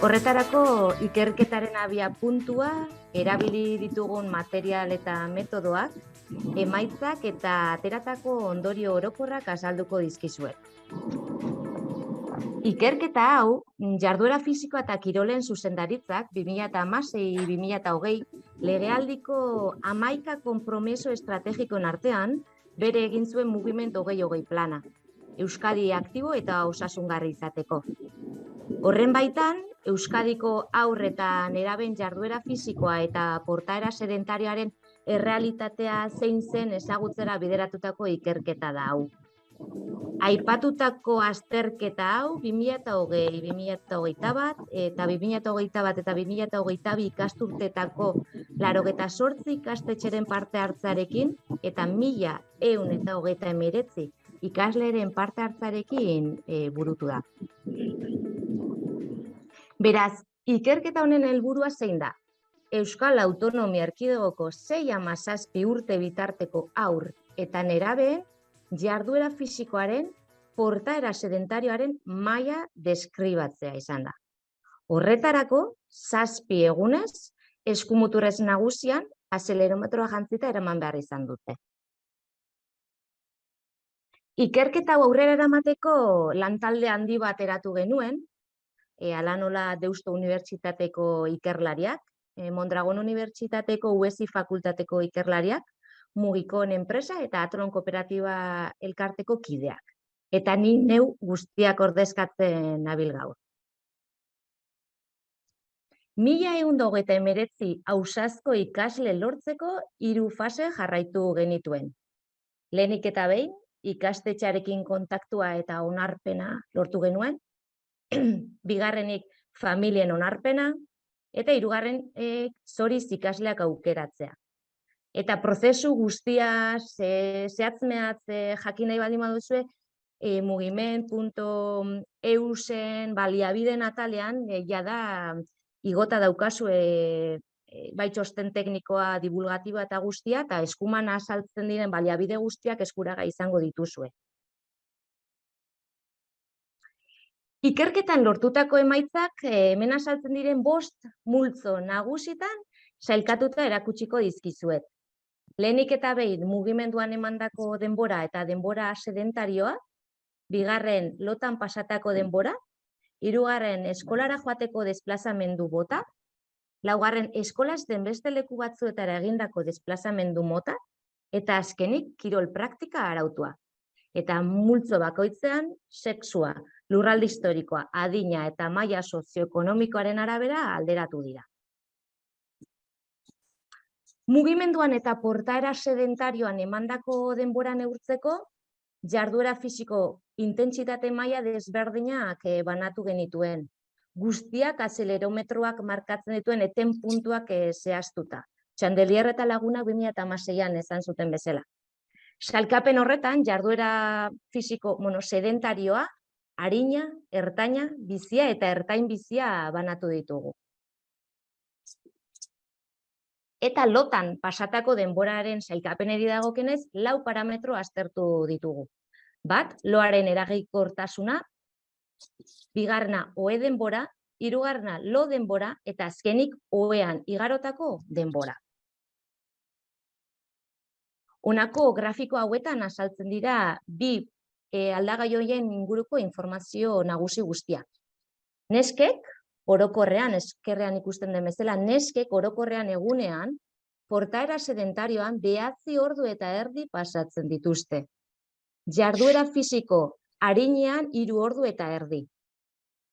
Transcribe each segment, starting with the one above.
Horretarako ikerketaren abia puntua, erabili ditugun material eta metodoak, emaitzak eta ateratako ondorio orokorrak azalduko dizkizuet. Ikerketa hau, jarduera fisikoa eta kirolen zuzendaritzak 2016-2020 legealdiko 11 konpromiso estrategikoen artean bere egin zuen mugimendu 2020 plana, Euskadi aktibo eta osasungarri izateko. Horren baitan, Euskadiko haur eta neraben jarduera fisikoa eta portaera sedentarioaren errealitatea zein zen ezagutzera bideratutako ikerketa da hau. Aipatutako azterketa hau 2020, 2021 eta 2021 eta 2022 ikasturteetako 88 ikastetxeren parte hartzarekin eta 1129 ikasleren parte hartzarekin burutu da. Beraz, ikerketa honen helburua zein da? Euskal Autonomia Erkidegoko 6-17 urte bitarteko haur eta nerabeen jarduera fisikoaren portaera sedentarioaren maila deskribatzea izan da. Horretarako, 7 egunez, eskumuturrez nagusian, azelerometroa jantzita eraman behar izan dute. Ikerketa hau aurrera eramateko lantalde handi bat eratu genuen, hala nola Deusto Unibertsitateko ikerlariak, Mondragon Unibertsitateko UESI fakultateko ikerlariak, Mugikon enpresa eta Atron kooperatiba elkarteko kideak. Eta ni neu guztiak ordezkatzen nabil gaur. 1129 ausazko ikasle lortzeko 3 fase jarraitu genituen. Lehenik eta behin, ikastetxearekin kontaktua eta onarpena lortu genuen, bigarrenik familien onarpena, eta hirugarren zoriz ikasleak aukeratzea. Eta prozesu guztia zehatz-mehatz jakin nahi baldin baduzue, mugiment.eusen baliabideen atalean jada igota daukazu bai txosten teknikoa, divulgatiba eta guztia, eta eskuman azaltzen diren baliabide guztiak eskuragai izango dituzue. Ikerketan lortutako emaitzak hemen azaltzen diren 5 multzo nagusitan sailkatuta erakutsiko dizkizuet. Lehenik eta behin mugimenduan emandako denbora eta denbora sedentarioa, bigarren lotan pasatako denbora, hirugarren eskolara joateko desplazamendu bota, laugarren eskolaz den beste leku batzuetara egindako desplazamendu mota, eta azkenik kirol praktika arautua. Eta multzo bakoitzean sexua, lurralde historikoa, adina eta maila sozioekonomikoaren arabera alderatu dira. Mugimenduan eta portaera sedentarioan emandako denbora neurtzeko, jarduera fisiko intentsitate maila desberdinak banatu genituen. Guztiak azelerometroak markatzen dituen eten puntuak zehaztuta. Txandelier eta Lagunak 2016an esan zuten bezala. Sailkapen horretan, jarduera fisiko sedentarioa, arina, ertaina, bizia eta ertain bizia banatu ditugu. Eta lotan pasatako denboraren sailkapeneri dagokenez, 4 parametro aztertu ditugu. Bat, loaren eraginkortasuna, bigarrena ohe denbora, hirugarrena lo denbora eta azkenik ohean igarotako denbora. Honako grafiko hauetan azaltzen dira 2 aldagai horien inguruko informazio nagusi guztiak. Neskek, orokorrean, eskerrean ikusten den bezala, neskek orokorrean egunean, portaera sedentarioan 9 ordu eta erdi pasatzen dituzte. Jarduera fisiko arinean 3 ordu eta erdi.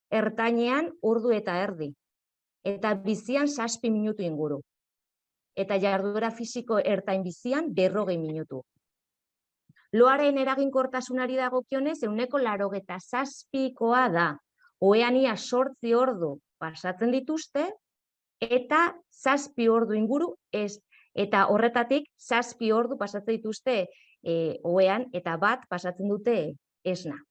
Ertainean ordu eta erdi. Eta bizian 7 minutu inguru. Eta jarduera fisiko ertain bizian 40 minutu. Loaren eraginkortasunari dagokionez 87%koa da. Ohean ia 8 ordu pasatzen dituzte, eta 7 ordu inguru ez. Eta horretatik 7 ordu pasatzen dituzte ohean, eta 1 pasatzen dute esna.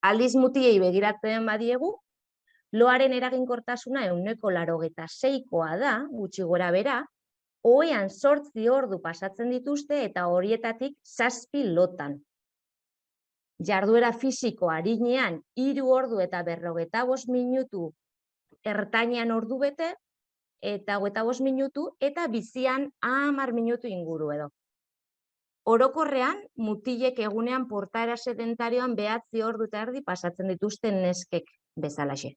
Aldiz mutiei begiratzen badiegu, loaren eraginkortasuna 86%koa da, gutxi gora bera, ohean 8 ordu pasatzen dituzte eta horietatik 7 lotan. Jarduera fisiko arinean 3 ordu eta 45 minutu ertainean ordu bete, eta 25 minutu, eta bizian 10 minutu inguru edo. Orokorrean, mutilek egunean portaera sedentarioan 9 ordu eta erdi pasatzen dituzten neskek bezalaxe.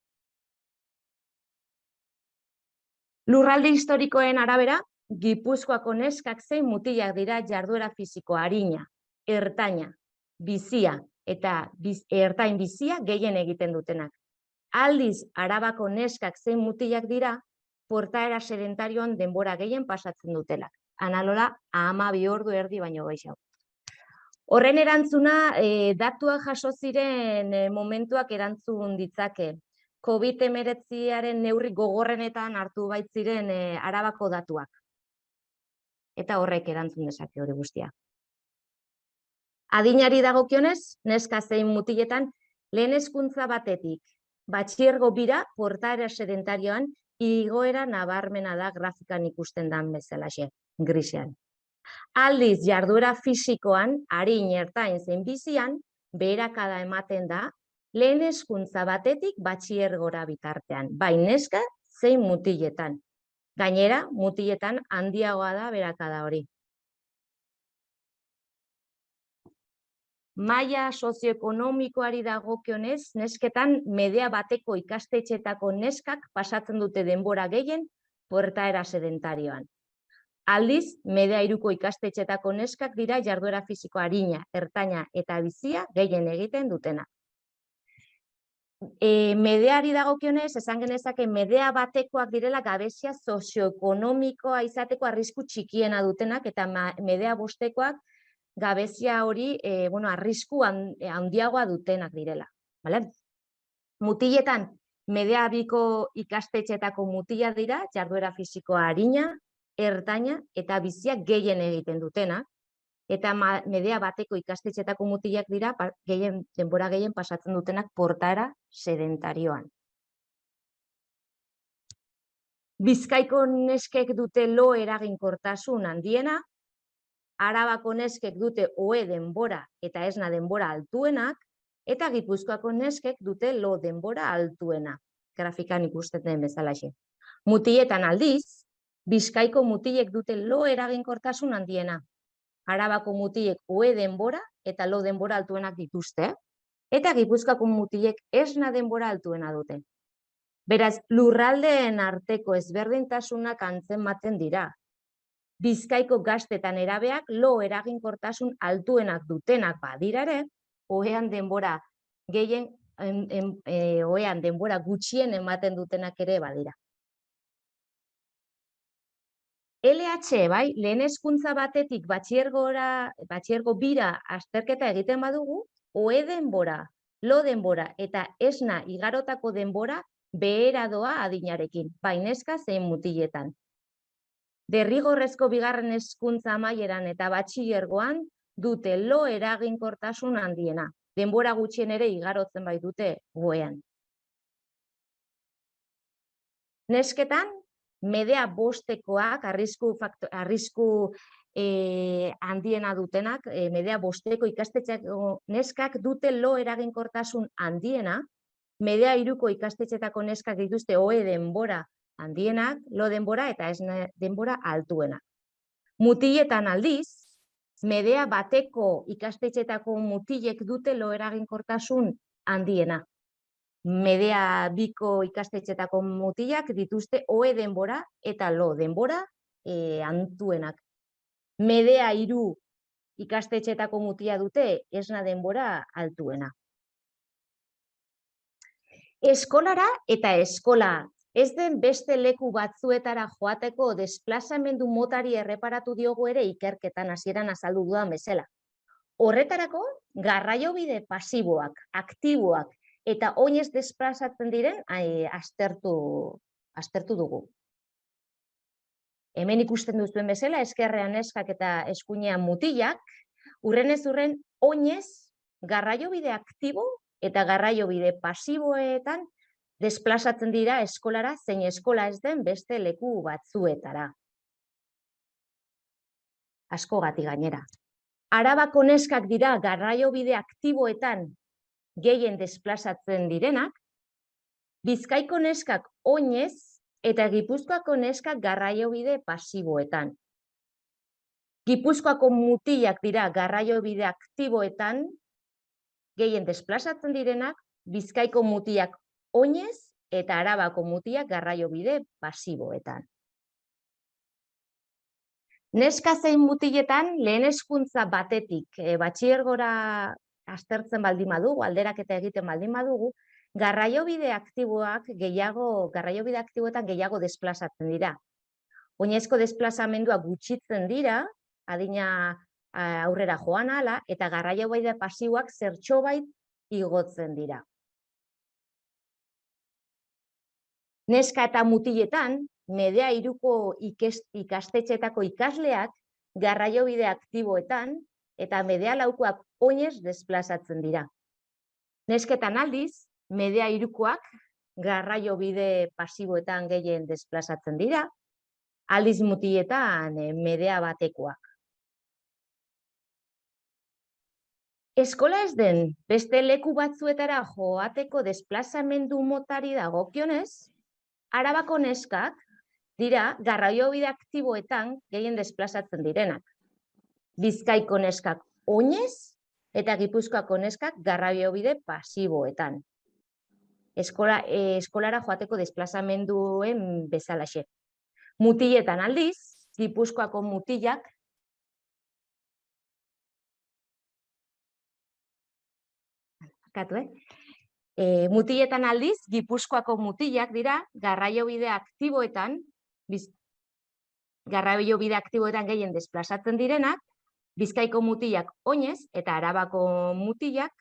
Lurralde historikoen arabera, Gipuzkoako neskak zein mutilak dira jarduera fisiko arina, ertaina, bizia eta ertain bizia gehien egiten dutenak. Aldiz, Arabako neskak zein mutilak dira portaera sedentarioan denbora gehien pasatzen dutelak. Analola, 12 ordu erdi baino gehiago. Horren erantzuna, datuak jaso ziren momentuak erantzun ditzake. COVID-19aren neurri gogorrenetan hartu baitziren Arabako datuak. Eta horrek erantzun dezake hori guztia. Adinari dagokionez, neska zein mutiletan, lehen hezkuntza batetik, batxilergo bira portaera sedentarioan igoera nabarmena da grafikan ikusten dan bezalaxe, grisean. Aldiz, jarduera fisikoan, arin, ertain zein bizian, beherakada ematen da, lehen hezkuntza batetik batxilergora bitartean, bai neska zein mutiletan. Gainera, mutiletan handiagoa da beherakada hori. Maila sozioekonomikoari dagokionez, nesketan medea bateko ikastetxeetako neskak pasatzen dute denbora gehien portaera sedentarioan. Aldiz, medea 3ko ikastetxeetako neskak dira jarduera fisiko arina, ertaina eta bizia gehien egiten dutena. Medeari dagokionez, esan genezake medea batekoak direla gabezia sozioekonomikoa izateko arrisku txikiena dutenak, eta medea bostekoak gabezia hori arrisku handiagoa dutenak direla. Mutiletan, medea 2ko ikastetxeetako mutila dira, jarduera fisikoa arina, ertaina eta bizia gehien egiten dutenak, eta medea bateko ikastetxeetako mutilak dira denbora gehien pasatzen dutenak portaera sedentarioan. Bizkaiko neskek dute lo eraginkortasun handiena, Arabako neskek dute ohe denbora eta esna denbora altuenak, eta Gipuzkoako neskek dute lo denbora altuena, grafikan ikusten den bezalaxe. Mutiletan aldiz, Bizkaiko mutilek dute lo eraginkortasun handiena. Arabako mutilek ohe denbora eta lo denbora altuenak dituzte, eta Gipuzkoako mutilek esna denbora altuena dute. Beraz, lurraldeen arteko ezberdintasunak antzematen dira. Bizkaiko gaztetan erabeak lo eraginkortasun altuenak dutenak badira ere, ohean denbora gutxien ematen dutenak ere badira. LH, bai, lehen hezkuntza batetik batxilergo bira azterketa egiten badugu, ohe denbora, lo denbora eta esna igarotako denbora behera doa adinarekin, bai neska zein mutiletan. Derrigorrezko bigarren hezkuntza amaieran eta batxilergoan dute lo eraginkortasun handiena, denbora gutxien ere igarotzen bai dute ohean. Nesketan, medea bostekoak, arrisku handiena dutenak, medea bosteko ikastetxeako neskak dute lo eraginkortasun handiena, medea 3ko ikastetxeetako neskak dituzte ohe denbora handienak, lo denbora eta esna denbora altuenak. Mutiletan aldiz, medea bateko ikastetxeetako mutilek dute lo eraginkortasun handiena. Medea 2ko ikastetxeetako mutilak dituzte ohe denbora eta lo denbora altuenak. Medea 3 ikastetxeetako mutila dute esna denbora altuena. Eskolara eta eskola ez den beste leku batzuetara joateko desplazamendu motari erreparatu diogu ere ikerketan hasieran azaldu dudan bezala. Horretarako, garraiobide pasiboak, aktiboak eta oinez desplazatzen diren aztertu dugu. Hemen ikusten duzuen bezala, eskerrean neskak eta eskuinean mutilak, urrenez urren oinez garraiobide aktibo eta garraiobide pasiboetan desplazatzen dira eskolara zein eskola ez den beste leku batzuetara. Askogati gainera. Arabako neskak dira garraiobide aktiboetan gehien desplazatzen direnak, Bizkaiko neskak oinez eta Gipuzkoako neskak garraiobide pasiboetan. Gipuzkoako mutilak dira garraiobide aktiboetan gehien desplazatzen direnak, Bizkaiko mutilak oinez eta Arabako mutilak garraiobide pasiboetan. Neska zein mutiletan lehen hezkuntza batetik batxilergora aztertzen baldin badugu, alderaketa egiten baldin badugu, garraiobide aktiboetan gehiago desplazatzen dira. Oinezko desplazamendua gutxitzen dira, adina aurrera joan ahala, eta garraiobide pasiboak zertxobait igotzen dira. Neska eta mutiletan, Medea Hiruko ikastetxeetako ikasleak garraiobide aktiboetan eta Medea Laukoak oinez desplazatzen dira. Nesketan aldiz, Medea Hirukoak garraiobide pasiboetan gehien desplazatzen dira, aldiz mutiletan Medea Batekoak. Eskola ez den beste leku batzuetara joateko desplazamendu motari dagokionez, Arabako neskak dira garraiobide aktiboetan gehien desplazatzen direnak. Bizkaiko neskak oinez eta Gipuzkoako neskak garraiobide pasiboetan. Eskolara joateko desplazamenduen bezalaxe. Mutiletan aldiz, Gipuzkoako mutilak mutiletan aldiz, Gipuzkoako mutilak dira garraiobide aktiboetan gehien desplazatzen direnak, Bizkaiko mutilak oinez eta Arabako mutilak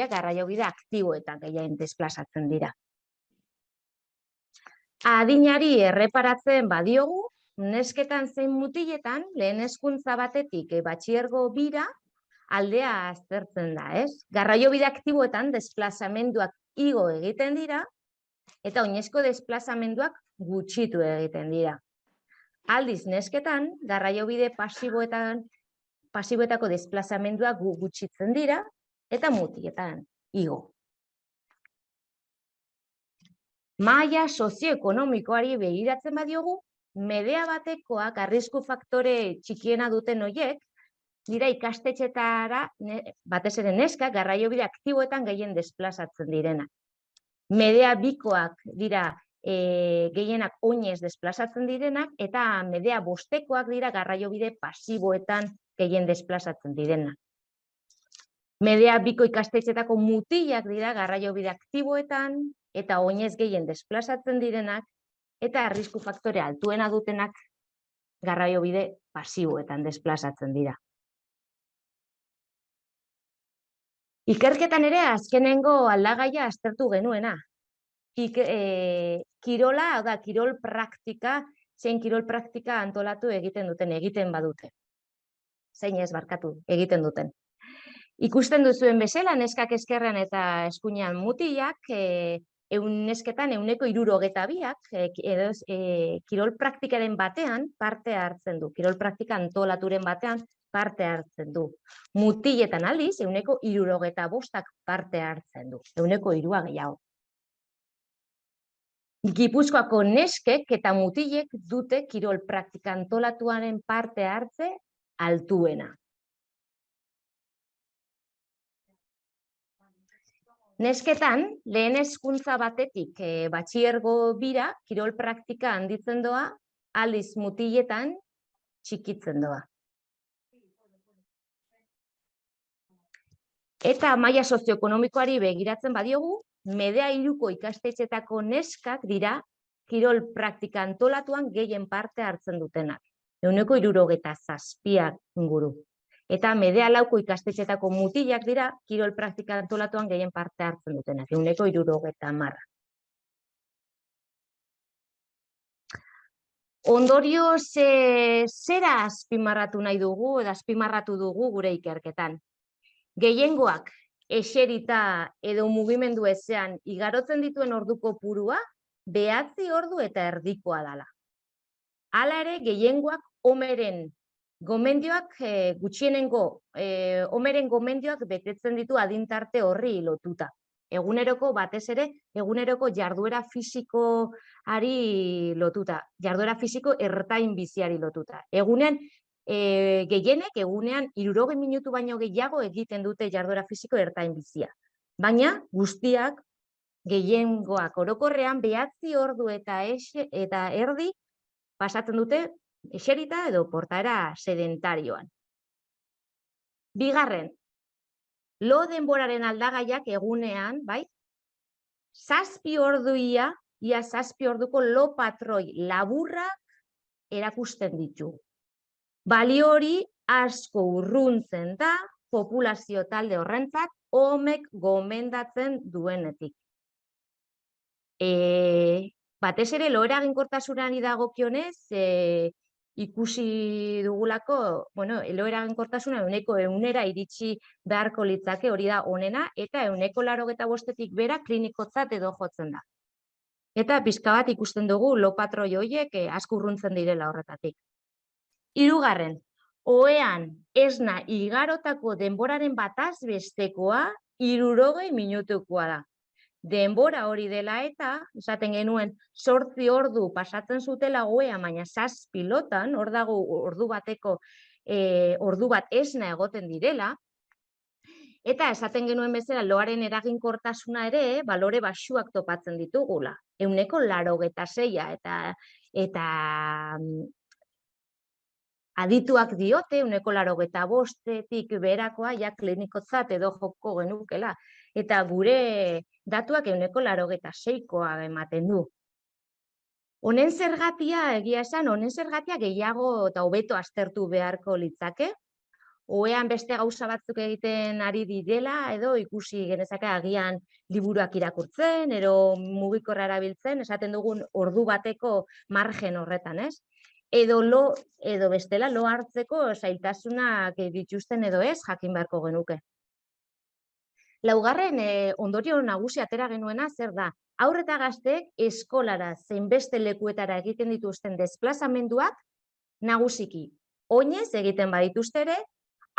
garraiobide aktiboetan gehien desplazatzen dira. Adinari erreparatzen badiogu, nesketan zein mutiletan lehen hezkuntza batetik batxilergo bira aldea aztertzen da, ez? Garraiobide aktiboetan desplazamenduak igo egiten dira eta oinezko desplazamenduak gutxitu egiten dira. Aldiz nesketan garraiobide pasiboetako desplazamenduak gutxitzen dira eta mutiletan igo. Maila sozioekonomikoari begiratzen badiogu, Medea Batekoak arrisku faktore txikiena duten horiek dira ikastetxeetara, batez ere neska, garraiobide aktiboetan gehien desplazatzen direnak. Medea Bikoak dira gehienak oinez desplazatzen direnak, eta Medea Bostekoak dira garraiobide pasiboetan gehien desplazatzen direnak. Medea Biko ikastetxeetako mutilak dira garraiobide aktiboetan, eta oinez gehien desplazatzen direnak, eta arrisku faktore altuena dutenak garraiobide pasiboetan desplazatzen dira. Ikerketan ere azkenengo aldagaia aztertu genuena. Kirola, da, kirol praktika, zein kirol praktika antolatu egiten badute. Zein ez barkatu egiten duten. Ikusten duzuen bezala, neskak ezkerrean eta eskuinean mutilak, nesketan 62%, kirol praktikaren batean parte hartzen du. Kirol praktika antolaturen batean parte hartzen du. Mutiletan aldiz, 65% parte hartzen du. 3% gehiago. Gipuzkoako neskek eta mutilek dute kirol praktika antolatuaren parte hartze altuena. Nesketan, lehen hezkuntza batetik batxilergo bira, kirol praktika handitzen doa, aldiz mutiletan txikitzen doa. Eta maila sozioekonomikoari begiratzen badiogu, Medea Hiruko ikastetxeetako neskak dira kirol praktika antolatuan gehien parte hartzen dutenak. 67% inguru. Eta Medea Lauko ikastetxeetako mutilak dira kirol praktika antolatuan gehien parte hartzen dutenak. 70%. Ondorio zera azpimarratu nahi dugu, edo azpimarratu dugu gure ikerketan. Gehiengoak eserita edo mugimendu ezean igarotzen dituen ordu kopurua 9 ordu eta erdikoa dela. Hala ere, gehiengoak omeren Gomendioak gutxienengo, omeren gomendioak betetzen ditu adintarte horri lotuta. Eguneroko, batez ere, eguneroko jarduera fisikoari lotuta, jarduera fisiko ertain biziari lotuta. Egunean, gehienek, egunean, 60 minutu baino gehiago egiten dute jarduera fisiko ertain bizia. Baina, guztiak, gehiengoak orokorrean, 9 ordu eta erdi pasatzen dute eserita edo portaera sedentarioan. Bigarren, lo denboraren aldagaiak egunean, bai? 7 ordu ia 7 orduko lo patroi laburrak erakusten ditu. Balio hori asko urruntzen da populazio talde horrentzat omek gomendatzen duenetik. Batez ere, lo eraginkortasunari dagokionez, ikusi dugulako, lo eraginkortasuna 100% iritsi beharko litzake, hori da onena, eta 185-etik bera klinikotzat edo jotzen da. Eta pixka bat ikusten dugu lo patroi horiek asko urruntzen direla horretatik. Hirugarren, ohean esna igarotako denboraren bataz bestekoa 60 minutukoa da. Denbora hori dela eta, esaten genuen, 8 ordu pasatzen zutela ohean, baina 7 lotan, hor dago ordu bat esna egoten direla, eta esaten genuen bezala loaren eraginkortasuna ere, balore baxuak topatzen ditugula. 86 eta adituak diote, 85-etik berakoa, ja klinikotzat edo joko genukela. Eta gure datuak 86-koa ematen du. Honen zergatia, egia esan, honen zergatia gehiago eta hobeto aztertu beharko litzake. Ohean beste gauza batzuk egiten ari direla, edo ikusi genezake agian liburuak irakurtzen, edo mugikorra erabiltzen, esaten dugun ordu bateko margen horretan, ez? Edo bestela lo hartzeko zailtasunak dituzten edo ez, jakin beharko genuke. Laugarren ondorio nagusi atera genuena zer da? Haur eta gazteek eskolara zein beste lekuetara egiten dituzten desplazamenduak nagusiki oinez egiten badituzte ere,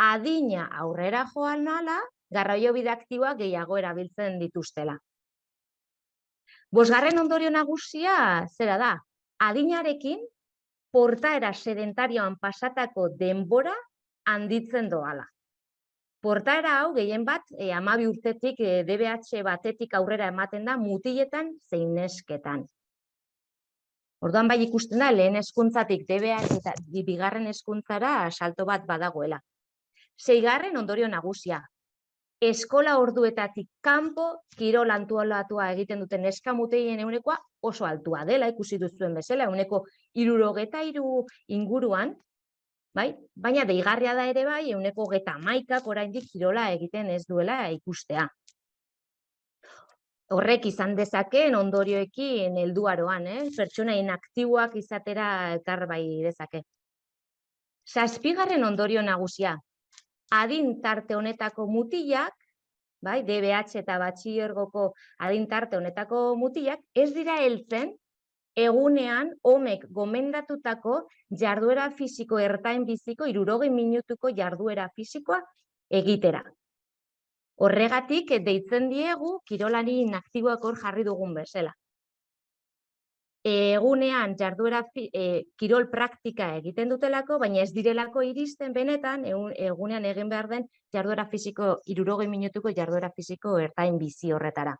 adina aurrera joan ahala, garraiobide aktiboak gehiago erabiltzen dituztela. Bosgarren ondorio nagusia zera da? Adinarekin portaera sedentarioan pasatako denbora handitzen doala. Portaera hau gehien bat 12 urtetik DBH batetik aurrera ematen da mutiletan zein nesketan. Orduan bai ikusten da lehen hezkuntzatik DBH eta bigarren hezkuntzara salto bat badagoela. 6. ondorio nagusia. Eskola orduetatik kanpo kirol antolatua egiten duten neska mutilen ehunekoa oso altua dela, ikusi duzuen bezala, 63 inguruan. Baina deigarria da ere bai, 31 oraindik kirola egiten ez duela ikustea. Horrek izan dezakeen ondorioekin helduaroan, pertsona inaktiboak izatera ekar bai dezake. 7. ondorio nagusia, adin tarte honetako mutilak, DBH eta batxilergoko adin tarte honetako mutilak, ez dira heltzen egunean omek gomendatutako jarduera fisiko ertain biziko 60 minutuko jarduera fisikoa egitera. Horregatik deitzen diegu kirolari inaktiboak hor jarri dugun bezala. Egunean kirol praktika egiten dutelako, baina ez direlako iristen benetan egunean egin behar den jarduera fisiko 60 minutuko jarduera fisiko ertain bizi horretara.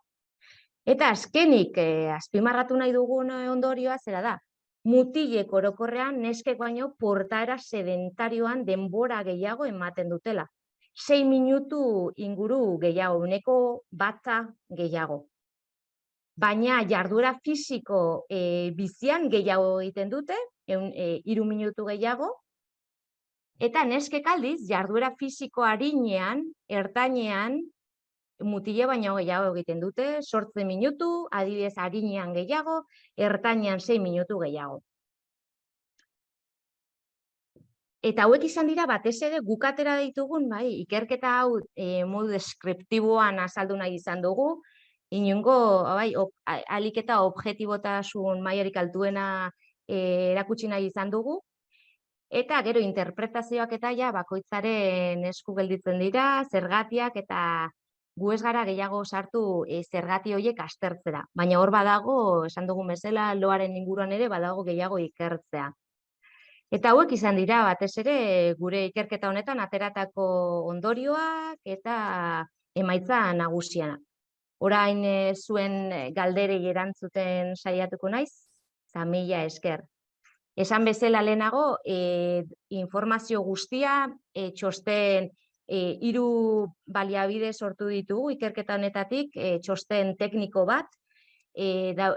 Eta azkenik azpimarratu nahi dugun ondorioa zera da, mutilek orokorrean neskek baino portaera sedentarioan denbora gehiago ematen dutela. 6 minutu inguru gehiago, 1% gehiago. Baina jarduera fisiko bizian gehiago egiten dute, 3 minutu gehiago, eta neskek aldiz jarduera fisiko arinean, ertainean, mutile baino gehiago egiten dute, 8 minutu, adibidez arinean gehiago, ertainean 6 minutu gehiago. Eta hauek izan dira batez ere guk atera ditugun, ikerketa hau modu deskriptiboan azaldu nahi izan dugu, inongo ahalik eta objektibotasun mailarik altuena erakutsi nahi izan dugu, Eta gero interpretazioak eta ja bakoitzaren esku gelditzen dira, zergatiak eta gu ez gara gehiago sartu zergati horiek aztertzera. Baina hor badago, esan dugun bezala, loaren inguruan ere badago gehiago ikertzea. Eta hauek izan dira, batez ere, gure ikerketa honetan ateratako ondorioak eta emaitza nagusianak. Orain zuen galderei erantzuten saiatuko naiz, eta mila esker. Esan bezala lehenago, informazio guztia, txosten 3 baliabide sortu ditugu ikerketa honetatik, txosten tekniko bat,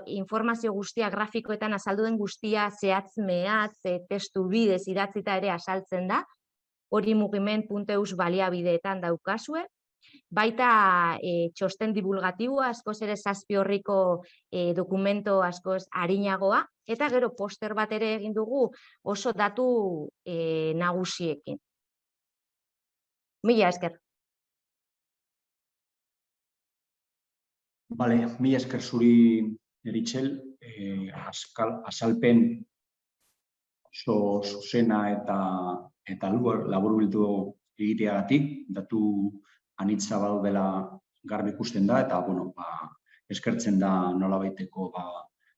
informazio guztia grafikoetan azaldu den guztia zehatz mehatz, testu bidez idatzita ere azaltzen da, hori mugimen.eus baliabideetan daukazue. Baita txosten divulgatiboa, askoz ere 7 orriko dokumento askoz arinagoa, eta gero poster bat ere egin dugu oso datu nagusiekin. Mila esker. Bale, mila esker zuri, Meritxell, azalpen oso zuzena eta laburbildu egiteagatik, datu anitza badaudela garbi ikusten da, eta eskertzen da nolabaiteko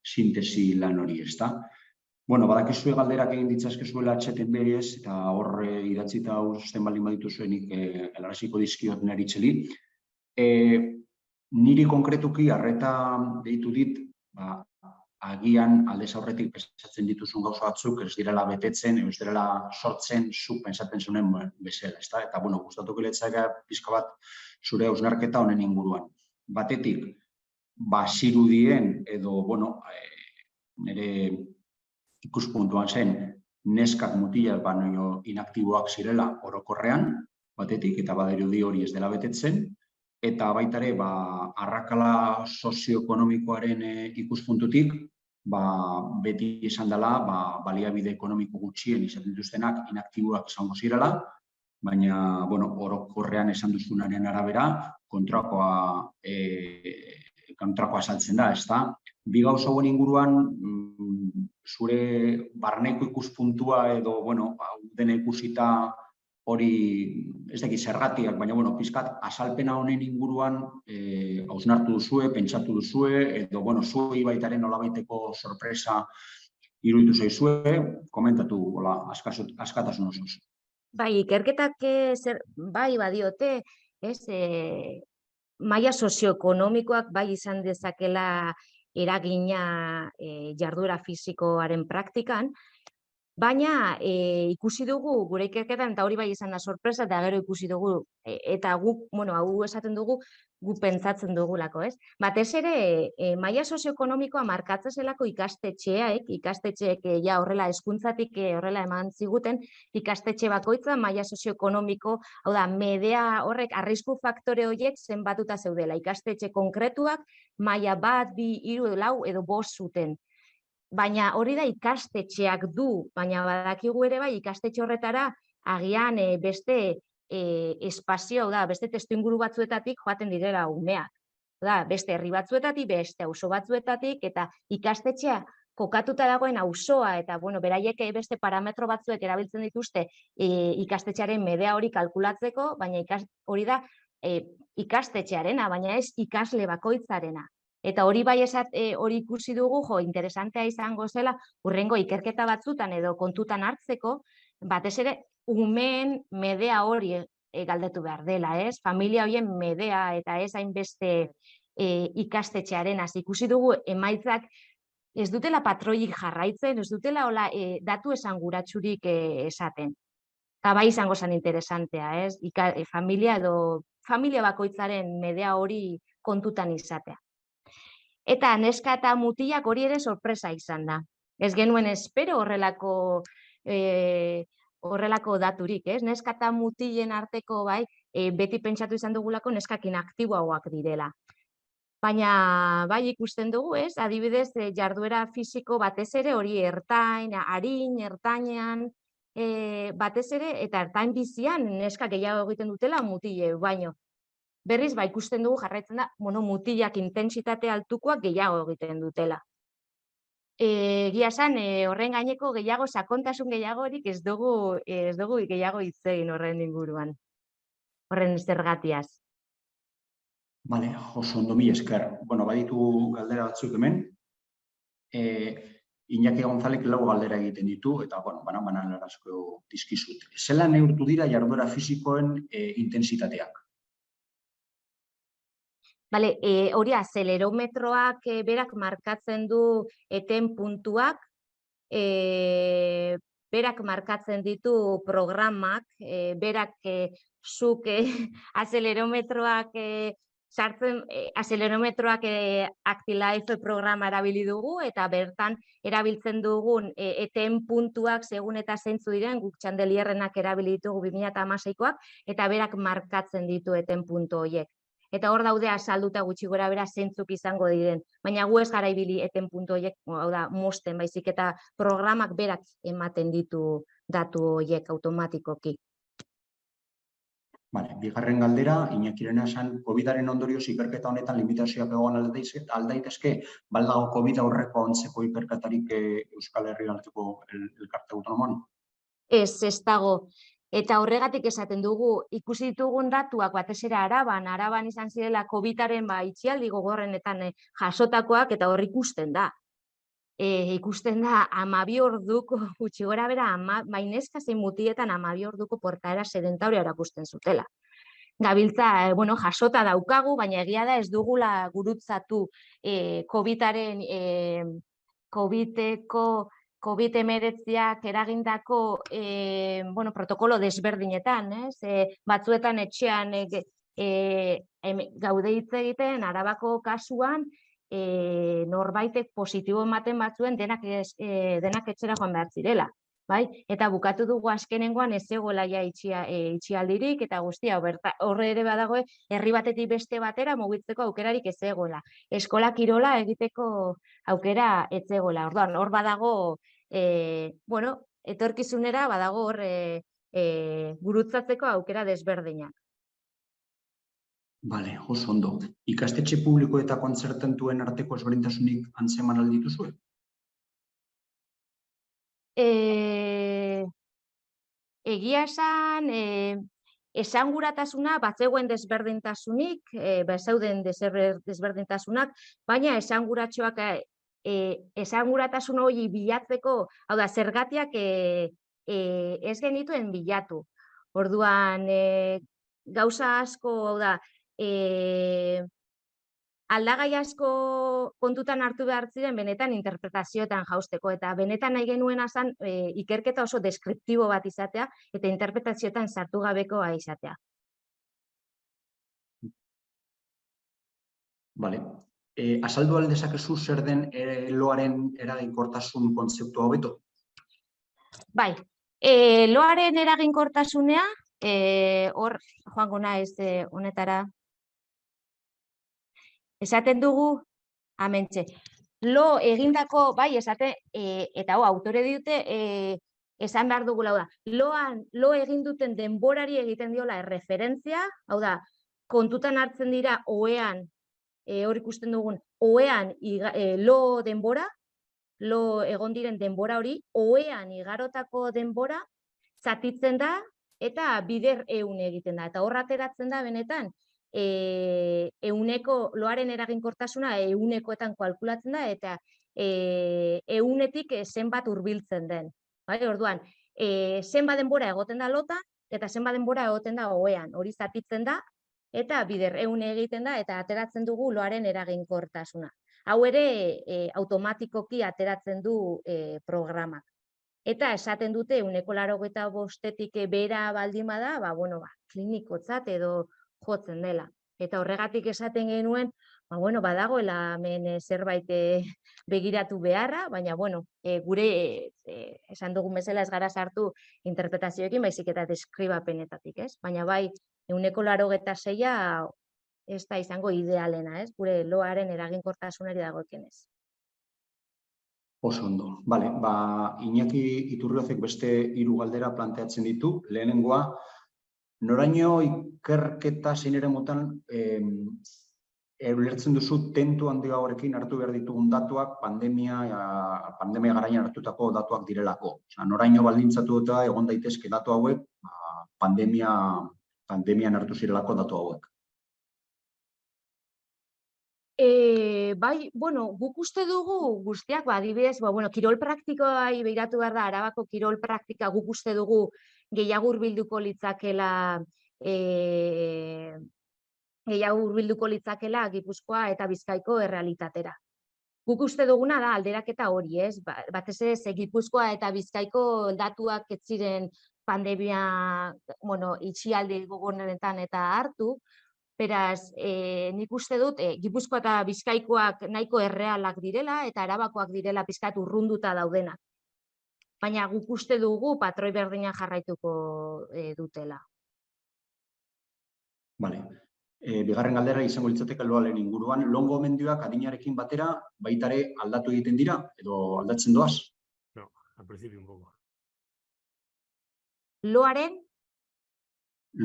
sintesi lan hori, ezta? Badakizue galderak egin ditzazkezuela txeten berez, eta hor idatzita uzten baldin baditu zuenik helaraziko dizkiot Meritxelli. Niri konkretuki arreta deitu dit, agian aldez aurretik pentsatzen dituzun gauza batzuk ez direla betetzen, ez direla sortzen zuk pentsatzen zuen bezala, ezta? Eta gustatuko litzaidake pixka bat zure hausnarketa honen inguruan. Batetik, zirudien edo nire ikuspuntuan zen neskak mutilak baino inaktiboak zirela orokorrean, batetik, eta badirudi hori ez dela betetzen, eta baita ere, arrakala sozioekonomikoaren ikuspuntutik, beti izan dela, baliabide ekonomiko gutxien izaten dituztenak inaktiboak izango zirela, baina, orokorrean esan duzunaren arabera, kontrakoa azaltzen da, ezta? Bi gauza hauen inguruan, zure barneko ikuspuntua edo, dena ikusita hori, ez dakit zergatiak, baina, pizkat, azalpena honen inguruan hausnartu duzue, pentsatu duzue, edo, zuei baitaren nolabaiteko sorpresa iruditu zaizue, komentatu, askatasun osoz. Bai, ikerketak bai badiote, maila sozioekonomikoak bai izan dezakela eragina jarduera fisikoaren praktikan, baina ikusi dugu gure ikerketan, eta hori bai izan da sorpresa, eta gero ikusi dugu, eta guk, hau esaten dugu, gu pentsatzen dugulako, ez? Batez ere, maila sozioekonomikoa markatzen zelako ikastetxeek ja horrela hezkuntzatik horrela eman ziguten, ikastetxe bakoitza maila sozioekonomiko, hau da, medea horrek arrisku faktore horiek zenbatuta zeudela, ikastetxe konkretuak maila 1, 2, 3, 4 edo 5 zuten. Baina hori da ikastetxeak du, baina badakigu ere bai ikastetxe horretara agian beste espazio, beste testuinguru batzuetatik joaten direla umeak. Beste herri batzuetatik, beste auzo batzuetatik, eta ikastetxea kokatuta dagoen auzoa, eta beraiek beste parametro batzuek erabiltzen dituzte ikastetxearen medea hori kalkulatzeko, baina hori da ikastetxearena, baina ez ikasle bakoitzarena. Eta hori bai hori ikusi dugu, interesantea izango zela, hurrengo ikerketa batzutan edo kontutan hartzeko, batez ere, umeen medea hori galdetu behar dela, ez? Familia horien medea eta ez hainbeste ikastetxearen, ikusi dugu emaitzak ez dutela patroiik jarraitzen, ez dutela datu esanguratsurik esaten. Eta bai izango zen interesantea, ez? Familia bakoitzaren medea hori kontutan izatea. Eta neska eta mutilak hori ere sorpresa izan da. Ez genuen espero horrelako daturik, ez? Neska eta mutilen arteko beti pentsatu izan dugulako neskak inaktiboagoak direla. Baina bai ikusten dugu, ez? Adibidez, jarduera fisiko batez ere hori ertain, arin, ertainean, batez ere, eta ertain bizian neskak gehiago egiten dutela mutile, baino. Berriz, ikusten dugu jarraitzen da, mutilak intentsitate altukoak gehiago egiten dutela. Egia esan, horren gaineko gehiago, sakontasun gehiagorik ez dugu gehiago hitz egin horren inguruan, horren zergatiaz. Bale, oso ondo, mila esker. Bueno, baditu galdera batzuk hemen. Iñaki Gonzalek 4 galdera egiten ditu, eta, bueno, banan erazko dizkizut. Zelan neurtu dira jarduera fisikoen intensitateak? Bale, hori azelerometroak berak markatzen du eten puntuak, berak markatzen ditu programak, berak zuk azelerometroak sartzen, azelerometroak Actilife programa erabili dugu, eta bertan erabiltzen dugun eten puntuak segun eta zeintzu diren, guk txandelierrenak erabili ditugu 2016koak, eta berak markatzen ditu eten puntu horiek. Eta hor daude azalduta gutxi gora bera zeintzuk izango diren. Baina gu ez gara ibili eten puntu horiek, hau da, mosten baizik eta programak berak ematen ditu datu horiek automatikoki. Bale, bigarren galdera, Iñakirena esan, COVID-aren ondorioz ikerketa honetan limitazioak egon aldaitezke, baldago COVID aurreko ontzeko ikerketarik Euskal Herri Arteko elkarte autonomoan? Ez dago. Eta horregatik esaten dugu, ikusi ditugun datuak batez ere Araban izan zirela COVID-aren itxialdi gogorrenetan jasotakoak, eta hor ikusten da. Ikusten da 12 orduko, gutxi gora bera, neska zein mutietan 12 orduko portaera sedentaria erakusten zutela. Gabiltza, jasota daukagu, baina egia da ez dugula gurutzatu COVID-aren, COVID-19ak eragindako protokolo desberdinetan, batzuetan etxean gaude hitz egiten, Arabako kasuan, norbaitek positibo ematen batzuen denak etxera joan behar zirela. Eta bukatu dugu azkenengoan ez zegoela itxialdirik, eta guztia, horre ere badago, herri batetik beste batera mugitzeko aukerarik ez zegoela. Eskola kirola egiteko aukera ez zegoela. Orduan, hor badago, etorkizunera badago hor gurutzatzeko aukera desberdinak. Bale, oso ondo. Ikastetxe publiko eta kontzertantuen arteko ezberdintasunik antzeman aldituzue? Egia esan, esanguratasuna batzegoen desberdintasunik, zeuden desberdintasunak, baina esanguratxoak esanguratasun hori bilatzeko, hau da, zergatiak ez genituen bilatu. Orduan, gauza asko, hau da, aldagai asko kontutan hartu behar ziren benetan interpretazioetan jausteko, eta benetan nahi genuena zen ikerketa oso deskriptibo bat izatea, eta interpretazioetan sartu gabekoa izatea. Bale. Azaldu aldezakezu zer den loaren eraginkortasun kontzeptua hobeto? Bai, loaren eraginkortasunea, hor joango naiz honetara, esaten dugu, amentxe, lo egindako, bai, esate, eta autore dute, esan behar dugula, hau da, lo egin duten denborari egiten diola erreferentzia, hau da, kontutan hartzen dira oean, hor ikusten dugun, oean lo denbora, lo egon diren denbora hori, oean igarotako denbora, zatitzen da, eta bider eun egiten da. Eta hor ateratzen da benetan, loaren eraginkortasuna eunekoetan kalkulatzen da, eta eunetik zenbat hurbiltzen den. Orduan, zenbat denbora egoten da lota, eta zenbat denbora egoten da oean. Hori zatitzen da, eta bider eun egiten da, eta ateratzen dugu loaren eraginkortasuna. Hau ere, automatikoki ateratzen du programak. Eta esaten dute, 85%tik behera baldin bada, klinikotzat edo jotzen dela. Eta horregatik esaten genuen, badagoela hemen zerbait begiratu beharra, baina gure esan dugun bezala ez gara sartu interpretazioekin, baizik eta deskribapenetatik, ez? Baina bai, 86% ez da izango idealena, ez? Gure loaren eraginkortasunari dagokienez. Oso ondo. Bale, Iñaki Iturriozek beste 3 galdera planteatzen ditu. Lehenengoa, noraino ikerketa zein ere motan ulertzen duzu tentu handi horrekin hartu behar ditugun datuak pandemia garaian hartutako datuak direlako. Noraino baldintzatu eta egon daitezke datu hauek pandemian hartu zirelako datu hauek. Bai, guk uste dugu guztiak, adibidez, kirol praktikoai behiratu behar da, Arabako kirol praktika guk uste dugu gehiago hurbilduko litzakela Gipuzkoa eta Bizkaiko errealitatera. Guk uste duguna da alderaketa hori, ez? Batez ere, Gipuzkoa eta Bizkaiko datuak ez ziren pandemia, itxialdi gogorrenetan eta hartu. Beraz, nik uste dut, Gipuzkoa eta Bizkaikoak nahiko errealak direla eta Arabakoak direla pixkat urrunduta daudenak. Baina guk uste dugu patroi berdina jarraituko dutela. Bale. Bigarren galdera izango litzateke loaren inguruan, longo gomendioak adinarekin batera baitare aldatu egiten dira edo aldatzen doaz? No, al principio un poco.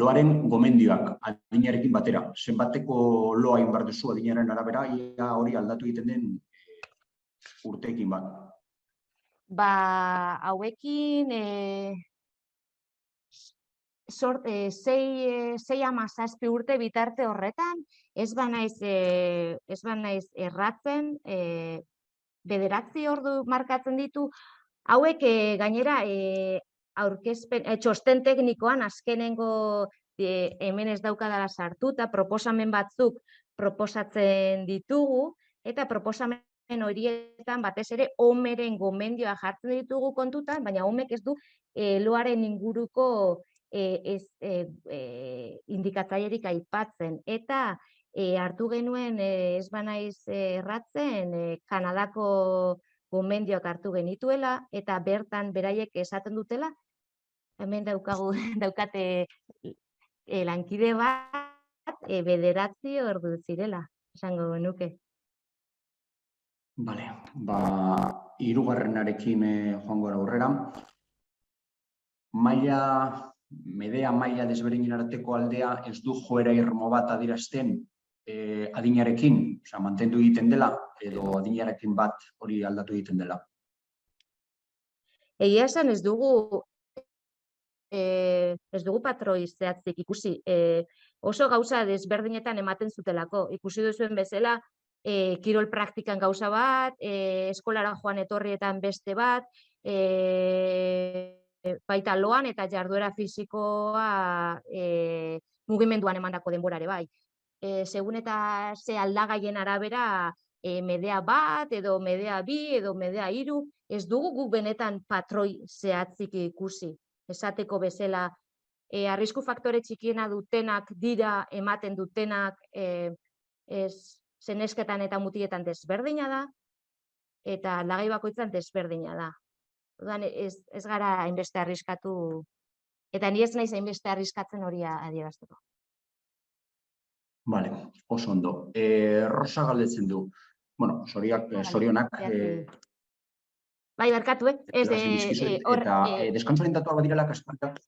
Loaren gomendioak adinarekin batera. Zenbateko loa egin behar duzu adinaren arabera, ia hori aldatu egiten den urteekin bat? Hauekin 6-7 urte bitarte horretan, ez banaiz erratzen, 9 ordu markatzen ditu, hauek gainera txosten teknikoan azkenengo hemen ez daukadala sartuta, proposamen batzuk proposatzen ditugu, eta proposamen horietan batez ere omeren gomendioa jartzen ditugu kontutan, baina omek ez du loaren inguruko indikatzailerik aipatzen. Eta hartu genuen ez banaiz erratzen Kanadako gomendioak hartu genituela, eta bertan beraiek esaten dutela, hemen daukate lankide bat, 9 ordu zirela, esango genuke. Bale, hirugarrenarekin joango aurrera. Medea maila desberdinen arteko aldea ez du joera irmo bat adierazten adinarekin, mantendu egiten dela, edo adinarekin bat hori aldatu egiten dela. Egia esan ez dugu patroi zehatzik ikusi. Oso gauza desberdinetan ematen zutelako. Ikusi duzuen bezala, kirol praktikan gauza bat, eskolara joan etorrietan beste bat, baita loan eta jarduera fisikoa mugimenduan emandako denborare bai. Segun eta ze aldagaien arabera, medea bat, edo medea bi, edo medea 3, ez dugu guk benetan patroi zehatzik ikusi. Esateko bezala, arrisku faktore txikiena dutenak dira, ematen dutenak, zenesketan eta mutietan desberdina da, eta aldagai bakoitzan desberdina da. Ez gara hainbeste arriskatu, eta ni ez naiz hainbeste arriskatzen hori adierazteko. Bale, oso ondo. Rosa galdetzen du. Zorionak. Bai, barkatu, Eta deskantsoren datuak badirela kaspartak.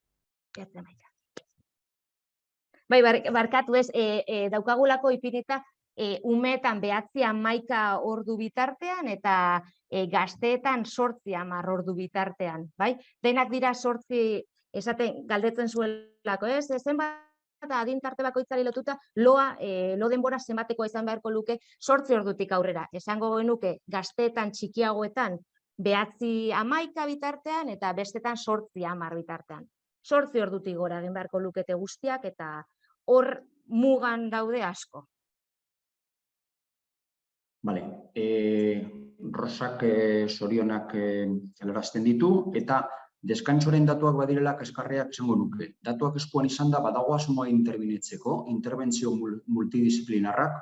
Bai, barkatu daukagulako ipinita umeetan 9-11 ordu bitartean eta gazteetan 8-10 ordu bitartean, bai? Denak dira 8, esaten galdetzen zuelako, zenbat adin tarte bakoitzari lotuta, lo denbora zenbatekoa izan beharko luke 8 ordutik aurrera. Esango genuke gazteetan txikiagoetan 9-11 bitartean eta bestetan 8-10 bitartean. 8 ordutik gora egin beharko lukete guztiak eta hor mugan daude asko. Bale, Rosak zorionak helarazten ditu, eta deskantsoren datuak badirela kaskarreak esango nuke. Datuak eskuan izan da, badago asmoa interbinetzeko, interbentzio multidisciplinarrak?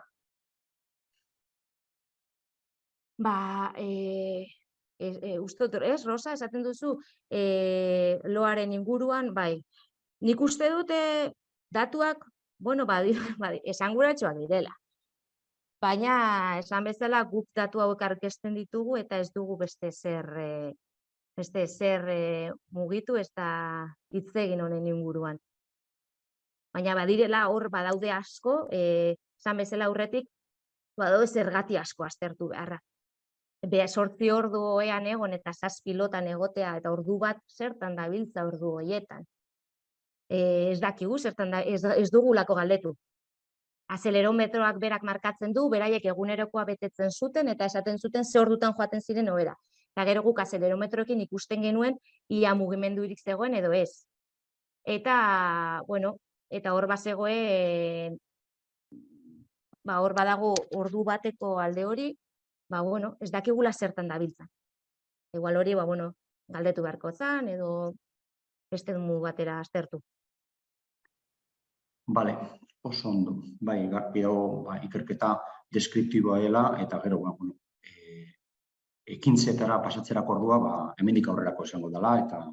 Uste dut, Rosa, esaten duzu, loaren inguruan, bai. Nik uste dute datuak, esanguratsuak direla. Baina, esan bezala, guk datu hauek aurkezten ditugu eta ez dugu beste zer mugitu ez da hitz egin honen inguruan. Baina badirela hor badaude asko, esan bezala aurretik, Badago zergati asko aztertu beharra. 8 ordu ohean egon eta 7 lotan egotea eta ordu bat zertan dabiltza ordu horietan. Ez dakigu zertan da, ez dugulako galdetu. Azelerometroak berak markatzen du, beraiek egunerokoa betetzen zuten eta esaten zuten ze ordutan joaten ziren ohera. Eta gero guk azelerometroekin ikusten genuen ia mugimendurik zegoen edo ez. Eta, bueno, eta hor bazegoen, hor badago ordu bateko alde hori, bueno, ez dakigula zertan dabiltzan. Igual hori, bueno, galdetu beharko zan edo beste modu batera aztertu. Bale, oso ondo. Bai, gero ikerketa deskriptiboa dela eta gero, bueno, ekintzetara pasatzerako ordua, hemendik aurrerako izango dela eta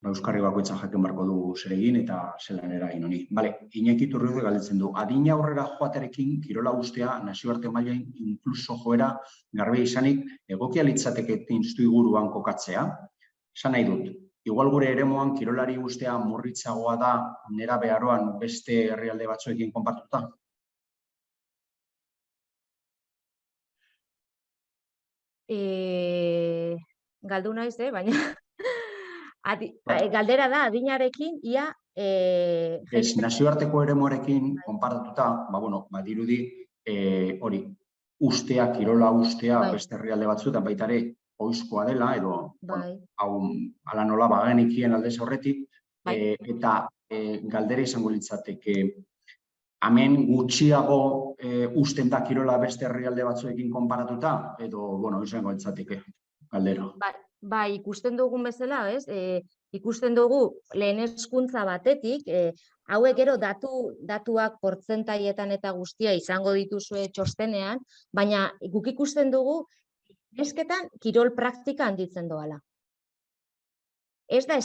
euskarri bakoitzak jakin beharko du zer egin eta zelan eragin honi. Bale, Iñaki Turriude galdetzen du. Adina aurrera joaterekin kirola ustea nazioarte mailan inkluso joera garbi izanik egokia litzateke testuinguruan kokatzea. Esan nahi dut, igual gure eremuan kirolari ustea murritzagoa da nerabearoan beste herrialde batzuekin konpartuta? Galdu naiz, baina galdera da, adinarekin, ia... Nazioarteko eremuarekin konparatuta, dirudi hori, ustea, kirola ustea beste herrialde batzuetan baita ere ohizkoa dela, edo hala nola bagenekien aldez aurretik, eta galdera izango litzateke, hemen gutxiago usten da kirola beste herrialde batzuekin konparatuta, edo, izango litzateke galdera. Bai, ikusten dugun bezala, ez? Ikusten dugu lehen hezkuntza batetik, hauek gero datuak portzentaietan eta guztia izango dituzue txostenean, baina guk ikusten dugu nesketan kirol praktika handitzen doala. Ez da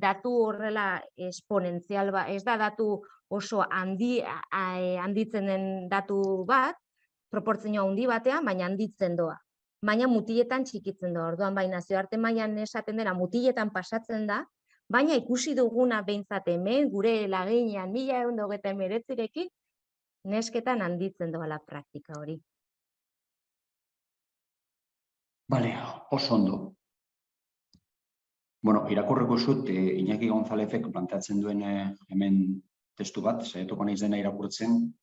datu horrela esponentzial bat, ez da datu oso handitzen den datu bat, proportzio handi batean, baina handitzen doa. Baina mutiletan txikitzen da, orduan bai nazioarte mailan esaten dena mutiletan pasatzen da, baina ikusi duguna behintzat hemen, gure laginean 1999rekin, nesketan handitzen doala praktika hori. Bale, oso ondo. Irakurriko zut, Iñaki Gonzálezek planteatzen duen hemen testu bat, saiatuko naiz dena irakurtzen.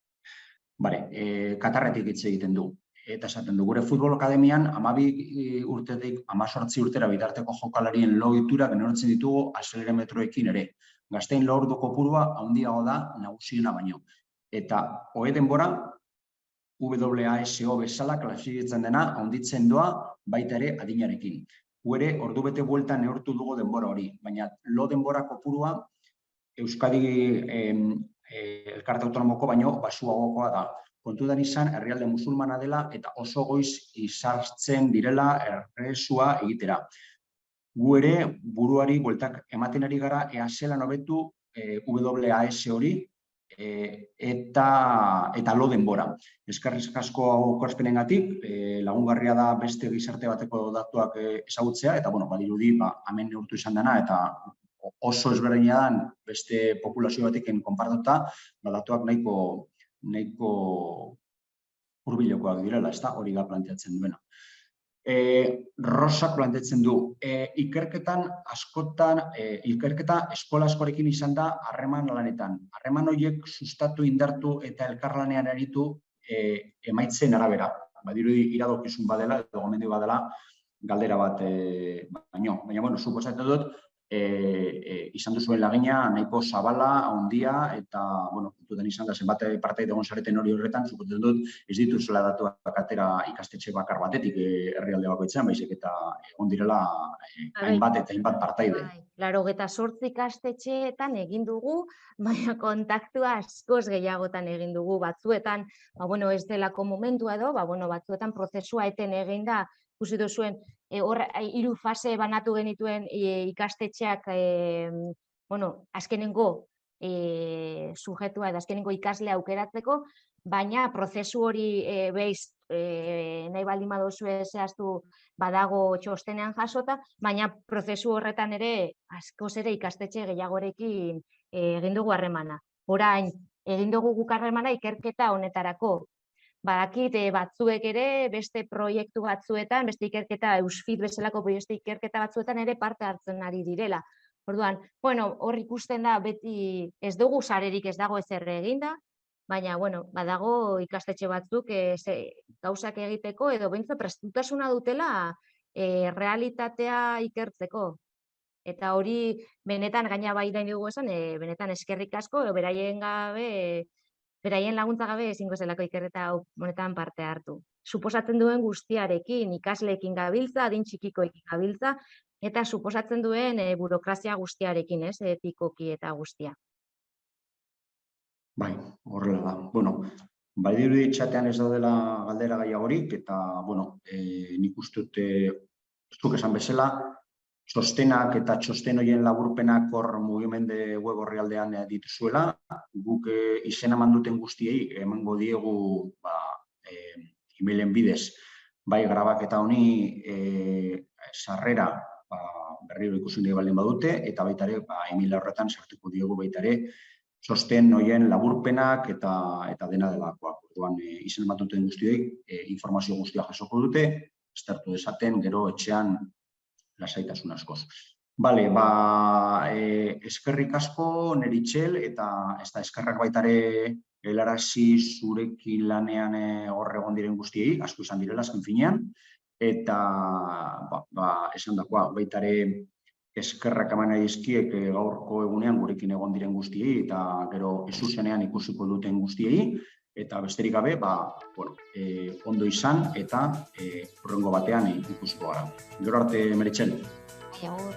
Katarretik hitz egiten du. Eta esaten du, gure futbol akademian 12 urtetik 18 urtera bitarteko jokalarien lohiturak neurtzen ditugu azelerometroekin ere. Gaztein lohordu kopurua handiago da nagusiena baino. Eta ohe denbora, WASO bezala klasifikatzen dena handitzen doa baita ere adinarekin. Gu ere ordubete bueltan neurtu dugu denbora hori, baina lo denbora kopurua Euskadi elkarte autonomoko baino baxuagokoa da. Kontutan izan, herrialde musulmana dela eta oso goiz izartzen direla erresua egitera. Gu ere buruari bueltak ematen ari gara ea zelan hobetu WAS hori eta lo denbora. Eskerrik asko aurkezpenengatik, lagungarria da beste gizarte bateko datuak ezagutzea eta badirudi hemen neurtu izan dena eta oso ezberdina den beste populazio batekin konparatuta, datuak nahiko hurbilekoak direla, ez da, hori da planteatzen duena. Rosak planteatzen du, ikerketa eskola askorekin izan da harreman lanetan. Harreman horiek sustatu, indartu eta elkarlanean aritu emaitzen arabera. Badirudi iradokizun badela, edo gomendio badela, galdera bat baino. Baina, suposatzen dut, izan duzuen lagina nahiko zabala, handia, eta, kontutan izan da, zenbat partaide egon zareten hori horretan, suposatzen dut, ez dituzela datuak atera ikastetxe bakar batetik herrialde bakoitzean, baizik eta egon direla hainbat eta hainbat partaide. 88 ikastetxeetan egin dugu, baina kontaktua askoz gehiagotan egin dugu, batzuetan, ez delako momentua edo, batzuetan prozesua eten egin da, ikusi duzuen, hor 3 fase banatu genituen ikastetxeak, azkenengo sujetua edo azkenengo ikaslea aukeratzeko, baina prozesu hori nahi baldin baduzue zehaztu badago txostenean jasota, baina prozesu horretan ere askoz ere ikastetxe gehiagorekin egin dugu harremana. Orain, egin dugu guk harremana ikerketa honetarako. Badakit batzuek ere beste proiektu batzuetan, beste ikerketa Eusfit bezalako beste ikerketa batzuetan ere parte hartzen ari direla. Orduan, bueno, hor ikusten da beti ez dugu sarerik, ez dago ezer eginda, baina bueno, badago ikastetxe batzuk gauzak egiteko edo behintzat prestutasuna dutela realitatea ikertzeko. Eta hori benetan gaina bai nahi dugu esan, benetan eskerrik asko, beraien laguntza gabe ezingo zelako ikerketa honetan parte hartu. Suposatzen duen guztiarekin, ikasleekin gabiltza, adin txikikoekin gabiltza, eta suposatzen duen burokrazia guztiarekin, etikoki eta guztia. Bai, horrela da. Bueno, badirudi txatean ez daudela galdera gaiagorik, eta, bueno, nik uste dut, zuk esan bezala, txostenak eta txosten horien laburpenak hor mugimende web orrialdean dituzuela. Guk izena eman duten guztiei emango diegu e-mailen bidez, bai grabaketa honi sarrera berriro ikusi nahi baldin badute, eta baita ere e-mail horretan sartuko diegu baita ere txosten horien laburpenak eta dena delakoak. Orduan izena eman duten guztiei informazio guztia jasoko dute, aztertu dezaten gero etxean lasaitasun askoz. Bale, eskerrik asko Neritxel, eta eskerrak baitare helarazi zurekin lanean hor egon diren guztiei, asko izan direla azken finean, eta esan dakoa, baitare eskerrak eman nahi dizkiek gaurko egunean gurekin egon diren guztiei, eta gero zuzenean ikusiko duten guztiei, eta besterik gabe, ondo izan eta hurrengo batean ikusiko gara. Gero arte, Meritxel. Agur.